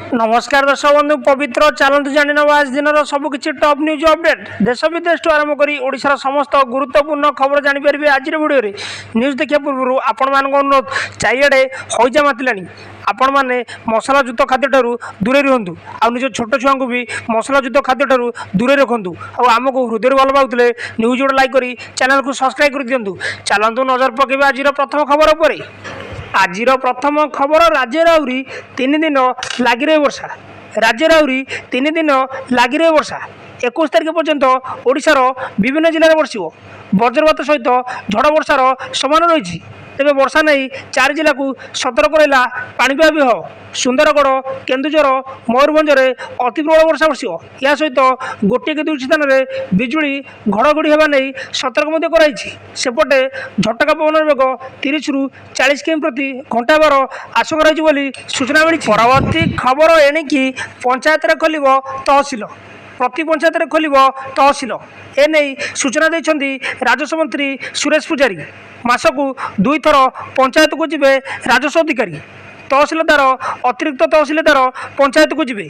नमस्कार दर्शक बंधु पवित्र चलतु जानी आज दिन सबकि टॉप न्यूज अपडेट देश विदेश आरंभ कर ओडिशार समस्त गुरुत्वपूर्ण खबर जानीपर आज भिडियो न्यूज देखा पूर्व आपण मान अनुरोध चारिड़े हईजा मातिला आपण मैंने मसलायुक्त खाद्य ठारू दूरे रुहतु आ निज छोट छुआ को भी मसलायुक्त खाद्य ठारू दूरे रखु आमको हृदय भल पाते न्यूज गोटे लाइक कर चैनल को सब्सक्राइब कर दिंतु चलतु नजर पकड़ आज प्रथम खबर पर आज प्रथम खबर राज्य आहरी 3 दिन लगी रही वर्षा राज्य आहरी 3 दिन लगी रही वर्षा 21 तारिख पर्यंत ओडिशार विभिन्न जिले में बरस वज्रपात सहित झड़ वर्षार समान रही तेज वर्षा नहीं 4 जिला को सतर्क रहा पाणीपाग विभाग सुंदरगढ़ केन्दुझर मयूरभंज में अति प्रबल वर्षा बरस या सहित गोटे कि 2 स्थान में बिजुली घड़घड़ी होगा नहीं सतर्क कराई सेपटे झटका पवन बेग 30 ରୁ 40 किमी प्रति घंटा हेबार आशंका रही सूचना मिली। परवर्ती खबर एणिकी पंचायत खोल तहसिल प्रति पंचायत खोल तहसिल एने सूचना देते राजस्व मंत्री सुरेश पूजारी मासकू 2 थर पंचायत को जीवे राजस्व अधिकारी तहसिलदार अतिरिक्त तहसिलदार पंचायत को जीवे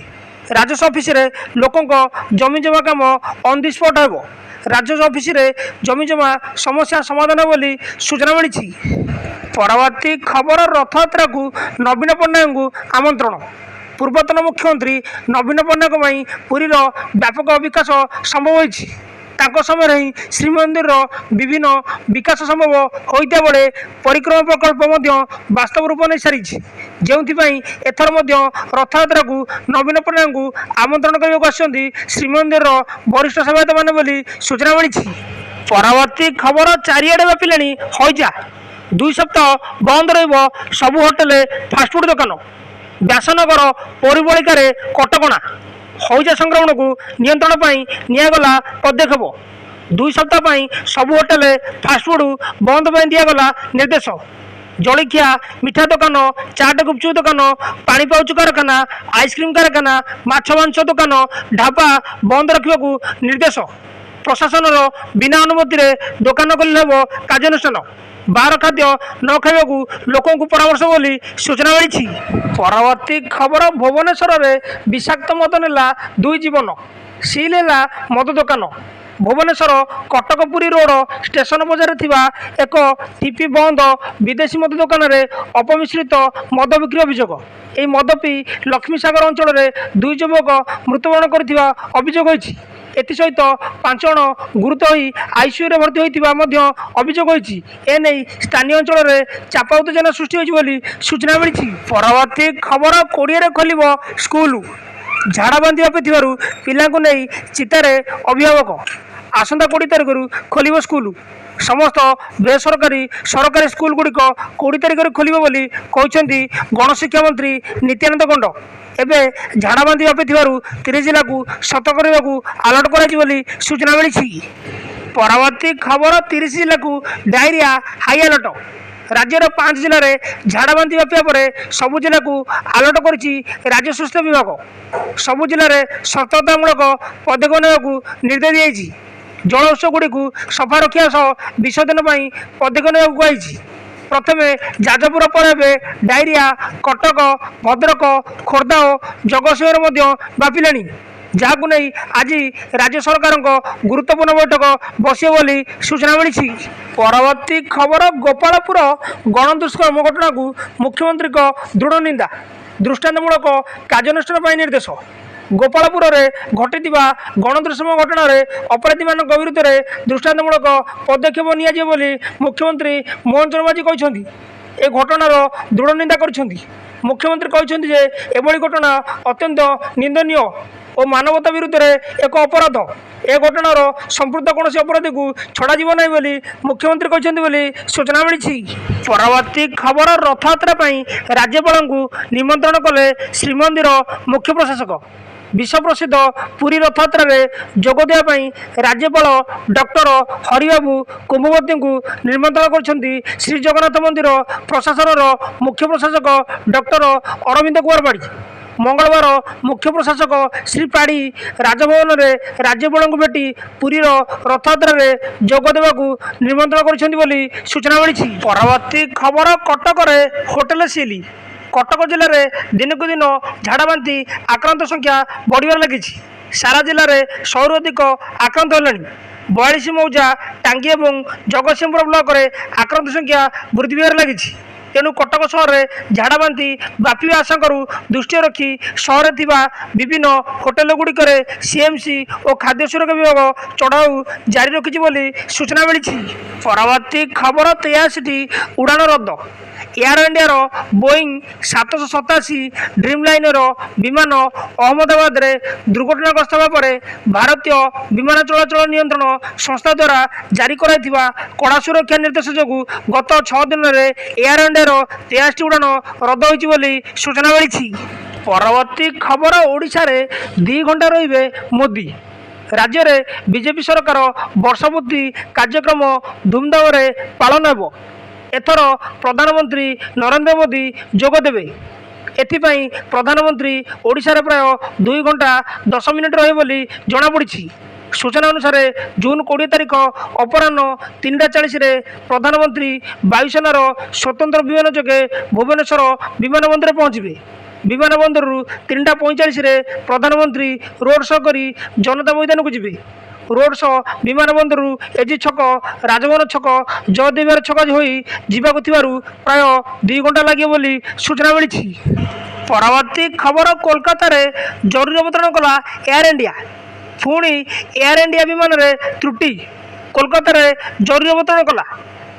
राजस्व ऑफिस रे लोकों जमी जमा काम ऑन द स्पॉट हो राजस्व ऑफिस रे जमी जमा समस्या समाधान बोली सूचना मिली। परवर्ती खबर रथयात्रा को नवीन पट्टनायक को आमंत्रण पूर्वतन मुख्यमंत्री नवीन पट्टनायक पुरीर व्यापक विकास संभव होइछि ताको समय ही श्रीमंदिर विभिन्न विकास संभव होता बेले परिक्रमा प्रकल्प वास्तव रूप नहीं सारी जो एथर रथयात्रा को नवीन पट्टनायक को आमंत्रण करने श्रीमंदिर वरिष्ठ सेवायत मैंने बोली सूचना मिली। परवर्ती खबर चारिड़े व्यापिले हईजा 2 सप्ताह बंद रबू होटेल फास्टफुड दुकान व्यासनगर पौरीबलिकार कटकणा हईजा संक्रमण को नियंत्रण पर निगला पदक्षेप 2 सप्ताह सबु होटेल फास्टफुड बंद पर दिगला निर्देश जलिखिया मिठा दुकान चाट गुपचुप दुकान पानी पाउच कारखाना आइसक्रीम कारखाना माछ मांस दुकान ढाबा बंद रखा निर्देश प्रशासन बिना अनुमति दुकान खोल कार्यानुष्ठान बाहर खाद्य न खाइबा लोकों को परामर्श बोली सूचना मिली। परवर्ती खबर भुवनेश्वर में विषाक्त मद नेला 2 जीवन सील है मद दुकान भुवनेश्वर कटकपुरी रोड स्टेशन बजार एक टीपी बंद विदेशी मद दुकान में अपमिश्रित मद बिक्री अभियोग यह मद पी लक्ष्मीसागर अंचल में 2 युवक मृत्युवरण कर अभियोग होती एसहित 5 जन गुरुतर हो आईसीयू रे भर्ती होता अभियोग होती एने स्थानीय अंचल में चापा उत्तेजना सृष्टि होती सूचना मिली। परवर्ती खबर कोड़े खोल स्कूल झाड़ा बांधी व्यापी पिला नहीं चितार अभिभावक आसंता 20 तारिख खोल स्कूल समस्त बेसरकारी सरकारी स्कूल गुड़िक 20 तारिख खोल कहते गणशिक्षा मंत्री नित्यानंद गंड एवं झाड़ा बांधी व्यापी 30 जिला को सतर्क करने को अलर्ट कर सूचना मिली। परवर्ती खबर 30 जिला को डायरिया हाई अलर्ट राज्यर 5 जिले में झाड़ा बांधी व्यापा पर सबु जिला को अलर्ट करिछि राज्य स्वास्थ्य विभाग सबु जिले में सतर्कतामूलक पदक्षेप नेबाकू निर्देश दियाछि जल उत्स गुड़ी को सफा रखा सह विसर्जन पदक्षेप नेबाकू कहुछि प्रथमे जाजपुर पर डायरिया कटक भद्रक खोर्धा और जगतसिंहपुर व्यापिलानी जहां नहीं आज राज्य सरकार गुरुत्वपूर्ण बैठक बसिए बोली सूचना मिली। परवर्ती खबर गोपालपुर गणदुष्कर्म घटना को मुख्यमंत्री दृढ़ निंदा दृष्टान्तमूलक कार्यानुष्ठान निर्देश गोपालपुर में घटी गणदुष्कर्म घटना अपराधी मान विरुद्ध में दृष्टान्तमूलक पदक्षेप नि मुख्यमंत्री मोहन चरण माझी कहते ए घटनार दृढ़ निंदा कर मुख्यमंत्री कहते एभली घटना अत्यंत निंदनीय और मानवता विरुद्ध एक अपराध ए घटनार संपृक्त कौन अपराधी को छड़ा जीव ना मुख्यमंत्री कहते सूचना मिली। परवर्ती खबर रथयात्रा राज्यपाल को निमंत्रण कले श्रीमंदिर मुख्य प्रशासक विश्व प्रसिद्ध पुरी रथयात्रा जोगदेवाई राज्यपाल डॉक्टर हरिबाबू कुंभवर्ती को निमंत्रण कर श्री जगन्नाथ मंदिर प्रशासन मुख्य प्रशासक डॉक्टर अरविंद कुमार बाड़ी मंगलवार मुख्य प्रशासक श्री पाड़ी राजभवन में राज्यपाल को भेटी पुरीर रथयात्रा जोगदेवा निमंत्रण कर सूचना मिली। परवर्ती खबर कटक होटेल सील कटक जिले में दिनक दिन झाड़ाबांति आक्रांत संख्या बढ़िबार लगी। सारा जिले में 100 रु अधिक आक्रांत होलानी। 42 मौजा टांगी और जगतसिंहपुर ब्लॉक में आक्रांत संख्या वृद्धि पार लगी। तेणु कटक सहर में झाड़ाबांति व्यापी आशंका दृष्टि रखी सहर विभिन्न होटेल गुड़िक सीएमसी और खाद्य सुरक्षा विभाग चढ़ाऊ जारी रखी सूचना मिली। परवर्ती खबर 83टी उड़ान रद्द। Air India Boeing 787 dream liner विमान अहमदाबाद में दुर्घटनाग्रस्त होगा भारतीय विमान चलाचल नियंत्रण संस्था द्वारा जारी कराइथिबा कड़ा सुरक्षा निर्देश जो गत 6 दिन में एयर इंडिया 83टी उड़ान रद्द होती सूचना मिली। परवर्ती खबर ओडिशा रे 2 घंटा रहिबे मोदी। राज्य में बीजेपी सरकार वर्षपूर्ति कार्यक्रम धूमधाम पालन हेबो। एथर प्रधानमंत्री नरेंद्र मोदी जोगदेवे। एथिपाई प्रधानमंत्री ओडिशा रे प्राय 2 घंटा 10 मिनिट रहे बोली जनापड़ी। सूचना अनुसार जून 20 तारिख अपराह्न 3:40 रे प्रधानमंत्री वायुसेनार स्वतंत्र विमान जोगे भुवनेश्वर विमानबंदर पहुंचे। विमानबंदर 3:45 रे प्रधानमंत्री रोड शो करी जनता मैदान को जी। रोड शो विमानबंदर एजी छक राजभवन छक जयदेवर छक हो प्राय 2 घंटा लगे बोली सूचना मिली। परवर्ती खबर कोलकाता रे जरूरी अवतरण कला एयर इंडिया। पुणी एयर इंडिया विमान रे त्रुटि। कोलकाता रे जरूरी अवतरण कला।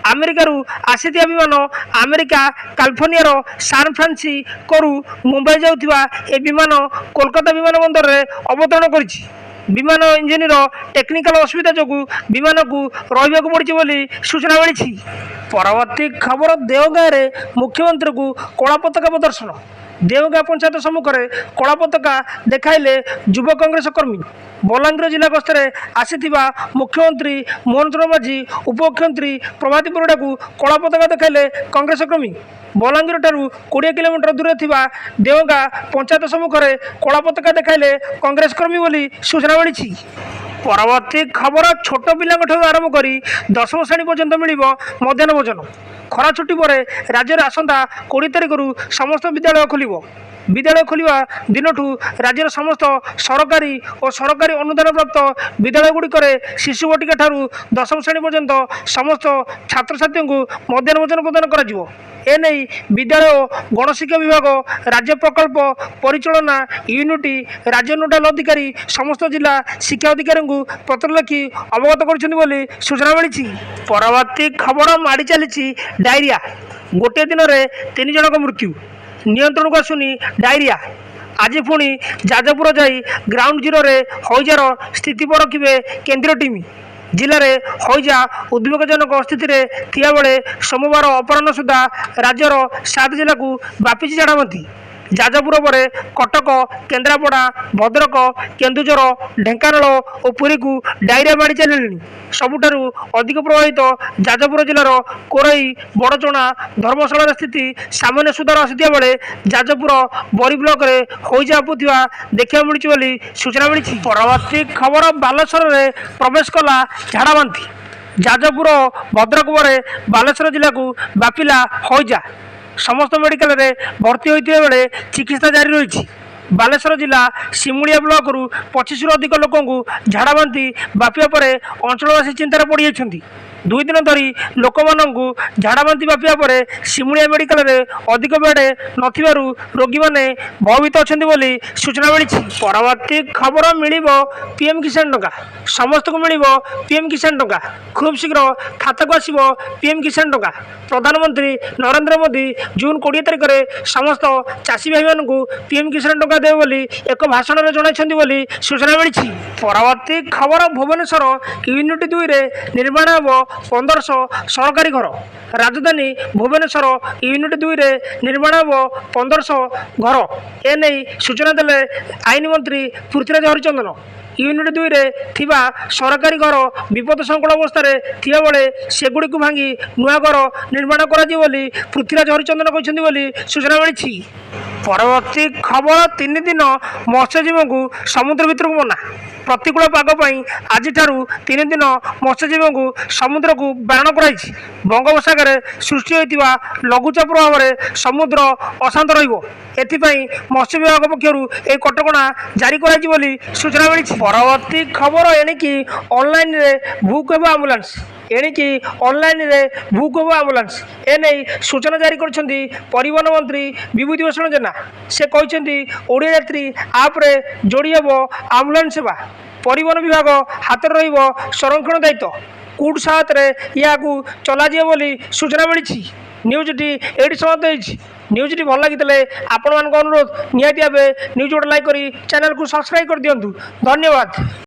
अमेरिका आसीथिया विमान America California San Francisco Mumbai जाऊथिबा ए विमान कोलकाता विमानबंदर रे अवतरण करिछि। विमान इंजिन टेक्निकल असुविधा जो विमान को रहा पड़ी बोली सूचना मिली। परवर्ती खबर देवगाँ रे मुख्यमंत्री को कला पताका प्रदर्शन। देवगाँ पंचायत सम्मुख में कला पताका देखाइले युव कांग्रेस कर्मी। बलांगीर जिला गस्तर आसीथिबा मुख्यमंत्री मोहन चरण माझी उपमुख्यमंत्री प्रभाती परिडा को कला पताका देखाइले कांग्रेस कर्मी। बलांगीर ठारू 20 किलोमीटर दूर थिबा देवगाँ पंचायत सम्मुख में कला पताका देखाइले कांग्रेस कर्मी बोली सूचना मिली। परवर्ती खबर छोट पिला आरंभ कर 10वीं श्रेणी पर्यंत मिल मध्याह्न भोजन। खरा छुट्टी पर राज्य में आसंता 20 तारिख समस्त विद्यालय खोल। विद्यालय खोलिया दिनठू राज्यर समस्त सरकारी और सरकारी अनुदान प्राप्त विद्यालय गुड़िक शिशु बटिका ठारू 10वीं श्रेणी पर्यंत समस्त छात्र छात्री को मध्याह्न भोजन प्रदान कर। एने विद्यालय और गणशिक्षा विभाग राज्य प्रकल्प परिचालना यूनिट राज्य नोडाल अधिकारी समस्त जिला शिक्षा अधिकारी को पत्र लिखि अवगत कर सूचना मिली। परवर्ती खबर माड़ी चली डायरिया। गोटे दिन में 3 जनक मृत्यु। नियंत्रण को आसुनी डायरिया। आज पुणी जाजपुर जाई ग्राउंड जीरो रे हईजार स्थिति परखिबे केंद्रीय टीम। जिले में हईजा उद्वेगजनक स्थिति में थिया बेले सोमवार अपराह्न सुधा राज्यर 7 जिला को व्यापी झाड़ाबांति। जाजपुर पर कटक केन्द्रापड़ा भद्रक केन्दुझर ढेंकानाल और पुरी को डायरिया माड़ी चलिले। सबुठारु अधिक प्रभावित जाजपुर जिलार कोराई बड़चणा धर्मशाला स्थिति सामान्य सुधार आसुथिया बेले जाजपुर बरी ब्लॉक रे हईजा आपुथिबा देखा मिली बोली सूचना मिली। परवर्ती खबर बालेश्वर में प्रवेश कला झाड़ाबांति। जाजपुर भद्रक पर बालेश्वर जिला को व्यापिला हईजा। समस्त मेडिकल रे भर्ती होते बेले चिकित्सा जारी रही। बालेश्वर जिला सिमुलिया ब्लॉक रु 25 रु अधिक लोक झाड़ाबांति व्यापा पर अंचलवासी चिंतार पड़ जाती। 2 दिन धरी लोक मानू झाड़ाबांति व्यापा पर सिमुलिया मेडिकल रे अधिक बेड नथिबारु रोगी माने भयभीत अच्छा बोली सूचना मिली। परवर्ती खबर मिल पीएम किसान टंका। समस्त को मिल पीएम किसान टंका। खूब शीघ्र खाता को आसो पीएम किसान टंका। प्रधानमंत्री नरेंद्र मोदी जून 20 तारिख में समस्त चाषी भाई मान को पीएम किसान टंका देवे बोली एक भाषण में जनाइछन्ति बोली सूचना मिली। परवर्ती खबर भुवनेश्वर यूनिट 2 रे निर्माण हो 1500 सरकारी घर। राजधानी भुवनेश्वर यूनिट 2 रे निर्माण हो 1500 घर। एने सूचना देले आईन मंत्री पृथ्वीराज हरिचंदन। यूनिट 2 रे थिबा सरकारी घर विपद संकुल अवस्था थिया बेले सेगुड़ी को भांगी नुआ घर निर्माण करा बोली पृथ्वीराज हरिचंदन कहते बोली सूचना मिली। परवर्ती खबर 3 दिन मत्स्यजीवी को समुद्र भितर को मना। ପ୍ରତିକୂଳ ପାଗ ପାଇଁ ଆଜିଠାରୁ 3 ଦିନ ମତ୍ସ୍ୟଜୀବୀଙ୍କୁ ସମୁଦ୍ରକୁ ବାରଣ କରାଯାଇଛି। ବଙ୍ଗୋପସାଗରରେ ସୃଷ୍ଟି ହୋଇଥିବା ଲଘୁଚାପ ପ୍ରଭାବରେ ସମୁଦ୍ର ଅଶାନ୍ତ ରହିବ। ଏଥିପାଇଁ ମତ୍ସ୍ୟ ବିଭାଗ ପକ୍ଷରୁ ଏହି କଟକଣା ଜାରି କରାଯାଇଛି ବୋଲି ସୂଚନା ମିଳିଛି। ପରବର୍ତ୍ତୀ ଖବର ଏଣିକି ଅନଲାଇନରେ ବୁକ୍ ହେବ ଆମ୍ବୁଲାନ୍ସ। ଏଣିକି ଅନଲାଇନରେ ବୁକ୍ ହେବ ଆମ୍ବୁଲାନ୍ସ। ଏନେଇ ସୂଚନା ଜାରି କରିଛନ୍ତି ପରିବହନ ମନ୍ତ୍ରୀ ବିଭୂତି ଭୂଷଣ ଜେନା। ସେ କହିଛନ୍ତି ଓଡ଼ିଆ ଯାତ୍ରୀ ଆପ୍ରେ ଯୋଡ଼ି ହେବ ଆମ୍ବୁଲାନ୍ସ ସେବା। ପରିବହନ ବିଭାଗ ହାତରେ ରହିବ ସଂରକ୍ଷଣ ଦାୟିତ୍ୱ। କୁଟ୍ ସହାୟତାରେ ଏହାକୁ ଚଲାଯିବ ବୋଲି ସୂଚନା ମିଳିଛି। ନ୍ୟୁଜ୍ଟି ଏଇଠି ସମାପ୍ତ ହୋଇଛି। ନ୍ୟୁଜ୍ଟି ଭଲ ଲାଗିଥିଲେ ଆପଣମାନଙ୍କ ଅନୁରୋଧ ନିହାତି ଭାବେ ନ୍ୟୁଜ୍ ଗୋଟେ ଲାଇକ୍ କରି ଚ୍ୟାନେଲକୁ ସବସ୍କ୍ରାଇବ୍ କରିଦିଅନ୍ତୁ। ଧନ୍ୟବାଦ।